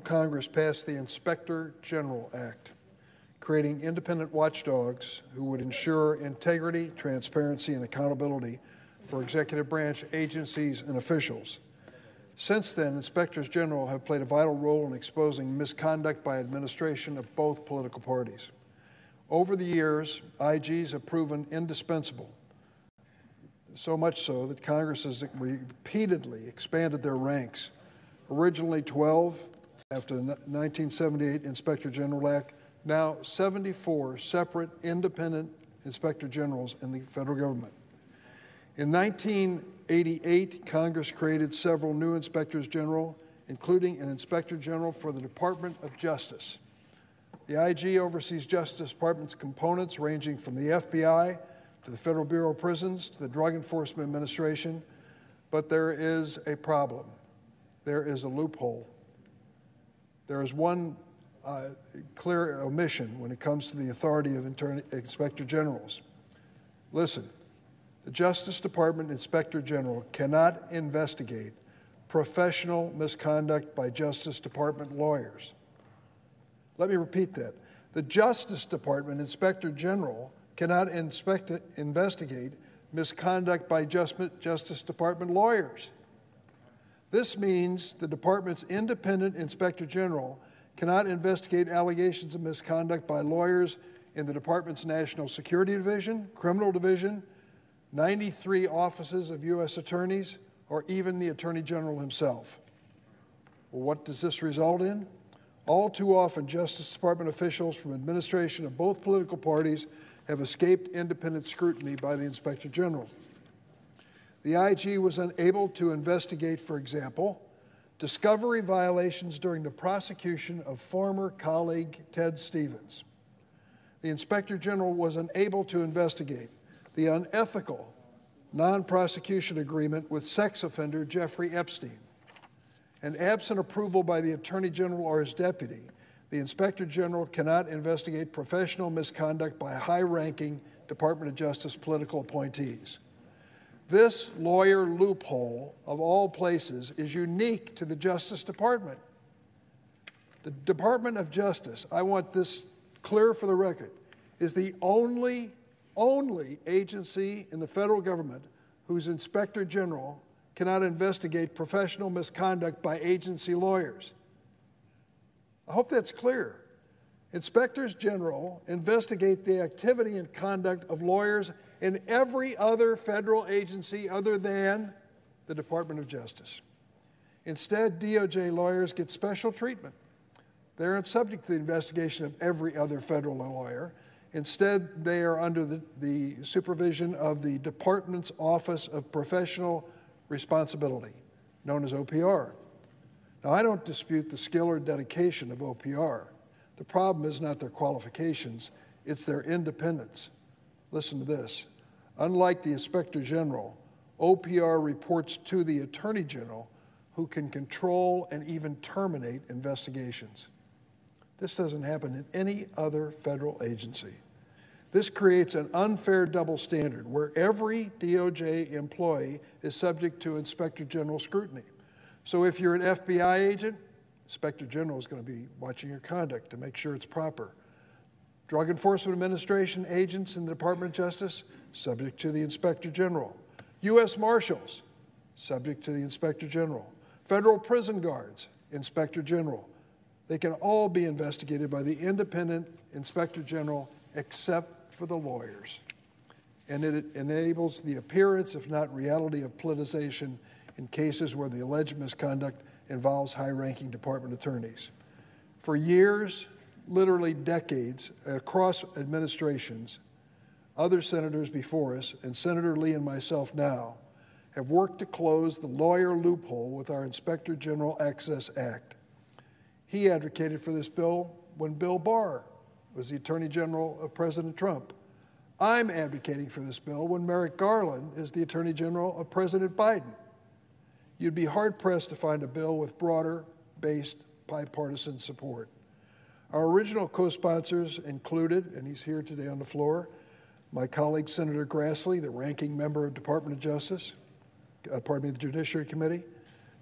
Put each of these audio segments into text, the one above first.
Congress passed the Inspector General Act, creating independent watchdogs who would ensure integrity, transparency, and accountability for executive branch agencies and officials. Since then, inspectors general have played a vital role in exposing misconduct by administration of both political parties. Over the years, IGs have proven indispensable, so much so that Congress has repeatedly expanded their ranks. Originally 12 after the 1978 Inspector General Act, now 74 separate independent inspector generals in the federal government. In 1988, Congress created several new inspectors general, including an inspector general for the Department of Justice. The IG oversees Justice Department's components ranging from the FBI to the Federal Bureau of Prisons to the Drug Enforcement Administration, but there is a problem. There is a loophole. There is one clear omission when it comes to the authority of inspector generals. Listen, the Justice Department Inspector General cannot investigate professional misconduct by Justice Department lawyers. Let me repeat that. The Justice Department Inspector General cannot investigate misconduct by Justice Department lawyers. This means the department's independent inspector general cannot investigate allegations of misconduct by lawyers in the department's National Security Division, Criminal Division, 93 offices of U.S. attorneys, or even the Attorney General himself. Well, what does this result in? All too often, Justice Department officials from administration of both political parties have escaped independent scrutiny by the Inspector General. The IG was unable to investigate, for example, discovery violations during the prosecution of former colleague Ted Stevens. The Inspector General was unable to investigate the unethical non-prosecution agreement with sex offender Jeffrey Epstein. And absent approval by the Attorney General or his deputy, the Inspector General cannot investigate professional misconduct by high-ranking Department of Justice political appointees. This lawyer loophole, of all places, is unique to the Justice Department. The Department of Justice, I want this clear for the record, is the only agency in the federal government whose Inspector General cannot investigate professional misconduct by agency lawyers. I hope that's clear. Inspectors General investigate the activity and conduct of lawyers in every other federal agency other than the Department of Justice. Instead, DOJ lawyers get special treatment. They aren't subject to the investigation of every other federal lawyer. Instead, they are under the supervision of the Department's Office of Professional Responsibility, known as OPR. Now, I don't dispute the skill or dedication of OPR. The problem is not their qualifications, it's their independence. Listen to this. Unlike the Inspector General, OPR reports to the Attorney General, who can control and even terminate investigations. This doesn't happen in any other federal agency. This creates an unfair double standard where every DOJ employee is subject to Inspector General scrutiny. So if you're an FBI agent, Inspector General is going to be watching your conduct to make sure it's proper. Drug Enforcement Administration agents in the Department of Justice, subject to the Inspector General. U.S. Marshals, subject to the Inspector General. Federal prison guards, Inspector General. They can all be investigated by the independent Inspector General except for the lawyers. And it enables the appearance, if not reality, of politicization in cases where the alleged misconduct involves high-ranking department attorneys. For years, literally decades, across administrations, other senators before us, and Senator Lee and myself now, have worked to close the lawyer loophole with our Inspector General Access Act. He advocated for this bill when Bill Barr was the Attorney General of President Trump. I'm advocating for this bill when Merrick Garland is the Attorney General of President Biden. You'd be hard-pressed to find a bill with broader-based bipartisan support. Our original co-sponsors included, and he's here today on the floor, my colleague Senator Grassley, the ranking member of Department of Justice, the Judiciary Committee,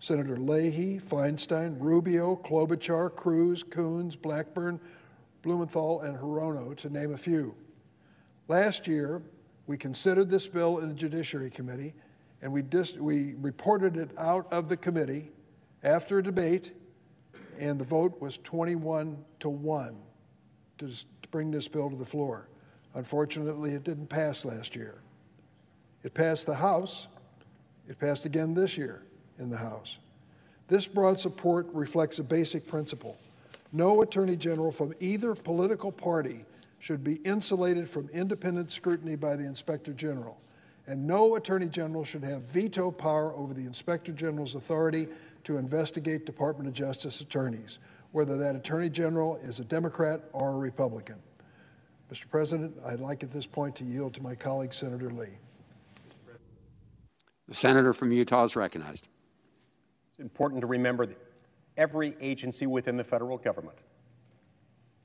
Senator Leahy, Feinstein, Rubio, Klobuchar, Cruz, Coons, Blackburn, Blumenthal, and Hirono, to name a few. Last year, we considered this bill in the Judiciary Committee, and we reported it out of the committee after a debate, and the vote was 21-1 to bring this bill to the floor. Unfortunately, it didn't pass last year. It passed the House. It passed again this year in the House. This broad support reflects a basic principle. No Attorney General from either political party should be insulated from independent scrutiny by the Inspector General, and no Attorney General should have veto power over the Inspector General's authority to investigate Department of Justice attorneys, whether that Attorney General is a Democrat or a Republican. Mr. President, I'd like at this point to yield to my colleague, Senator Lee. The senator from Utah is recognized. It's important to remember that every agency within the federal government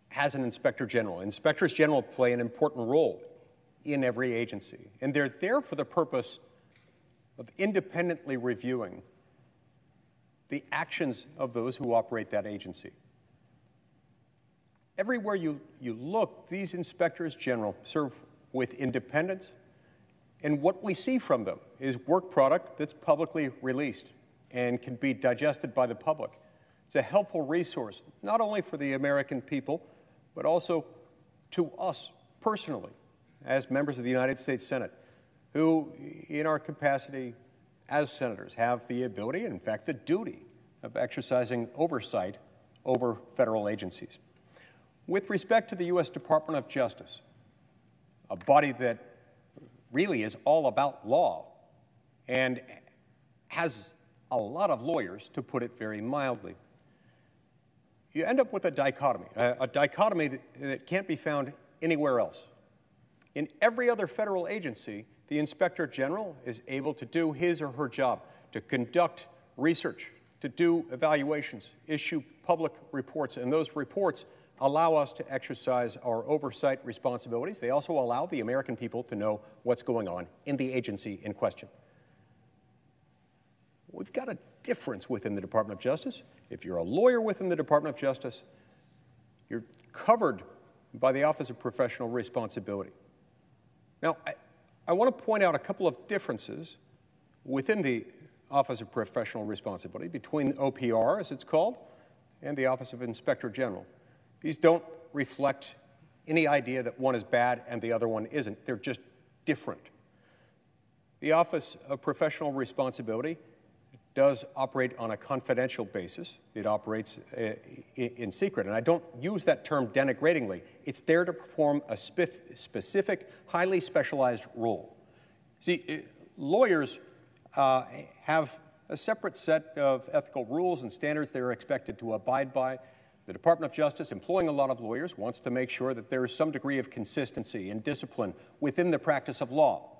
has an inspector general. Inspectors general play an important role in every agency, and they're there for the purpose of independently reviewing the actions of those who operate that agency. Everywhere you look, these inspectors general serve with independence, and what we see from them is work product that's publicly released and can be digested by the public. It's a helpful resource, not only for the American people, but also to us personally as members of the United States Senate, who, in our capacity as senators, have the ability and, in fact, the duty of exercising oversight over federal agencies. With respect to the U.S. Department of Justice, a body that really is all about law and has a lot of lawyers, to put it very mildly, you end up with a dichotomy that can't be found anywhere else. In every other federal agency, the Inspector General is able to do his or her job, to conduct research, to do evaluations, issue public reports, and those reports allow us to exercise our oversight responsibilities. They also allow the American people to know what's going on in the agency in question. We've got a difference within the Department of Justice. If you're a lawyer within the Department of Justice, you're covered by the Office of Professional Responsibility. Now, I want to point out a couple of differences within the Office of Professional Responsibility between OPR, as it's called, and the Office of Inspector General. These don't reflect any idea that one is bad and the other one isn't. They're just different. The Office of Professional Responsibility does operate on a confidential basis. It operates in secret, and I don't use that term denigratingly. It's there to perform a specific, highly specialized role. See, lawyers have a separate set of ethical rules and standards they are expected to abide by. The Department of Justice, employing a lot of lawyers, wants to make sure that there is some degree of consistency and discipline within the practice of law.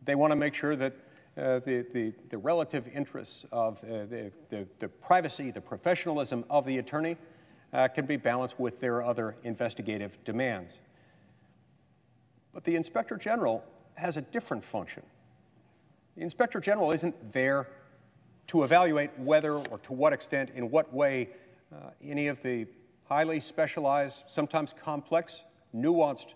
They want to make sure that the relative interests of the privacy, the professionalism of the attorney can be balanced with their other investigative demands. But the Inspector General has a different function. The Inspector General isn't there to evaluate whether or to what extent, in what way, any of the highly specialized, sometimes complex, nuanced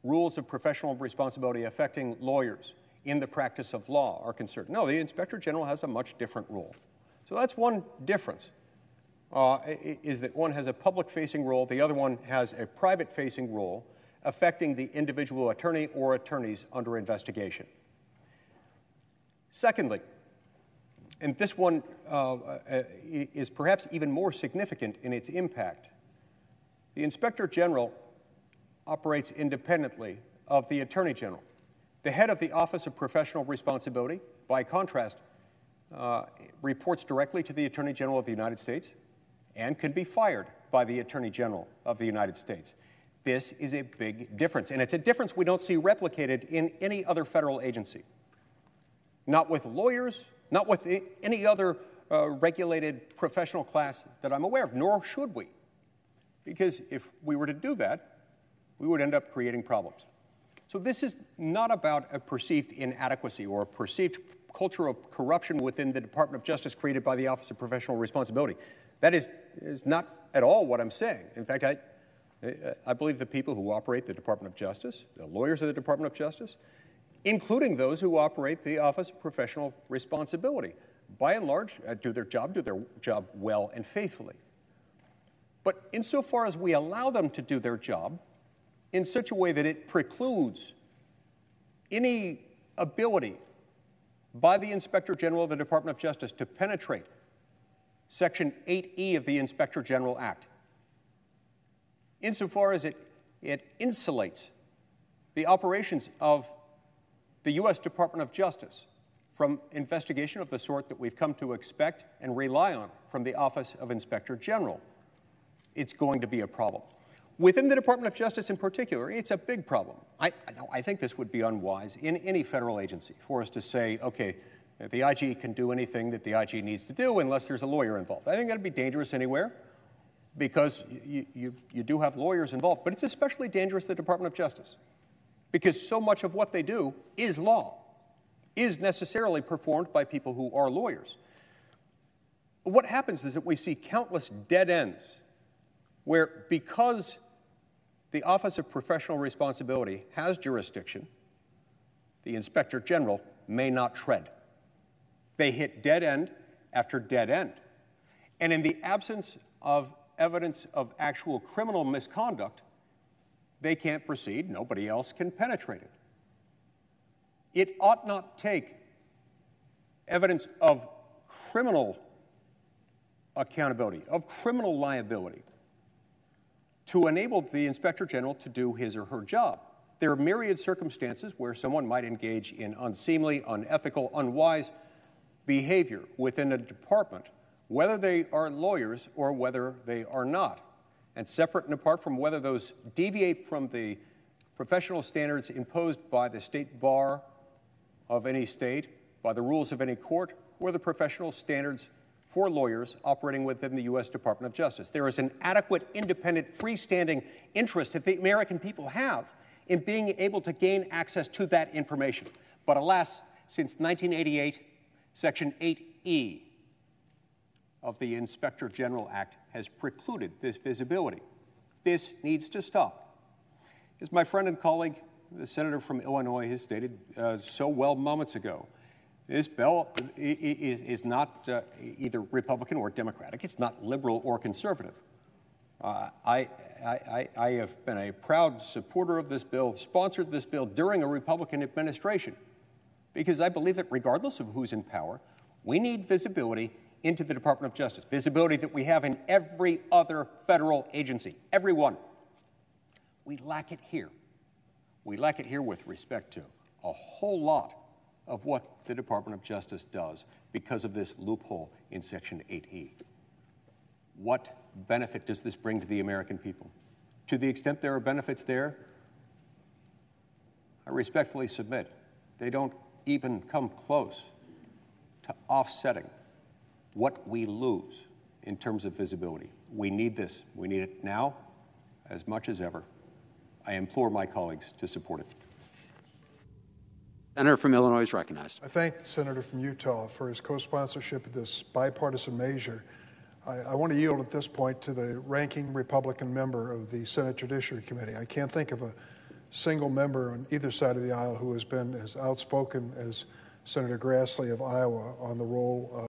rules of professional responsibility affecting lawyers in the practice of law are concerned. No, the Inspector General has a much different role. So that's one difference, is that one has a public-facing role, the other one has a private-facing role affecting the individual attorney or attorneys under investigation. Secondly, and this one is perhaps even more significant in its impact, the Inspector General operates independently of the Attorney General. The head of the Office of Professional Responsibility, by contrast, reports directly to the Attorney General of the United States and can be fired by the Attorney General of the United States. This is a big difference, and it's a difference we don't see replicated in any other federal agency. Not with lawyers, not with any other regulated professional class that I'm aware of, nor should we. Because if we were to do that, we would end up creating problems. So this is not about a perceived inadequacy or a perceived culture of corruption within the Department of Justice created by the Office of Professional Responsibility. That is not at all what I'm saying. In fact, I believe the people who operate the Department of Justice, the lawyers of the Department of Justice, including those who operate the Office of Professional Responsibility, by and large, do their job well and faithfully. But insofar as we allow them to do their job in such a way that it precludes any ability by the Inspector General of the Department of Justice to penetrate Section 8E of the Inspector General Act, insofar as it insulates the operations of the U.S. Department of Justice from investigation of the sort that we've come to expect and rely on from the Office of Inspector General, it's going to be a problem. Within the Department of Justice in particular, it's a big problem. I think this would be unwise in any federal agency for us to say, okay, the IG can do anything that the IG needs to do unless there's a lawyer involved. I think that would be dangerous anywhere because you do have lawyers involved, but it's especially dangerous in the Department of Justice because so much of what they do is law, is necessarily performed by people who are lawyers. What happens is that we see countless dead ends where, because the Office of Professional Responsibility has jurisdiction, the Inspector General may not tread. They hit dead end after dead end. And in the absence of evidence of actual criminal misconduct, they can't proceed. Nobody else can penetrate it. It ought not take evidence of criminal accountability, of criminal liability, to enable the Inspector General to do his or her job. There are myriad circumstances where someone might engage in unseemly, unethical, unwise behavior within a department, whether they are lawyers or whether they are not. And separate and apart from whether those deviate from the professional standards imposed by the state bar of any state, by the rules of any court, or the professional standards for lawyers operating within the U.S. Department of Justice. There is an adequate, independent, freestanding interest that the American people have in being able to gain access to that information. But alas, since 1988, Section 8E of the Inspector General Act has precluded this visibility. This needs to stop. As my friend and colleague, the senator from Illinois, has stated so well moments ago, this bill is not either Republican or Democratic. It's not liberal or conservative. I have been a proud supporter of this bill, sponsored this bill during a Republican administration, because I believe that regardless of who's in power, we need visibility into the Department of Justice, visibility that we have in every other federal agency, every one. We lack it here. We lack it here with respect to a whole lot of what the Department of Justice does because of this loophole in Section 8E. What benefit does this bring to the American people? To the extent there are benefits there, I respectfully submit they don't even come close to offsetting what we lose in terms of visibility. We need this. We need it now as much as ever. I implore my colleagues to support it. Senator from Illinois is recognized. I thank the senator from Utah for his co-sponsorship of this bipartisan measure. I want to yield at this point to the ranking Republican member of the Senate Judiciary Committee. I can't think of a single member on either side of the aisle who has been as outspoken as Senator Grassley of Iowa on the role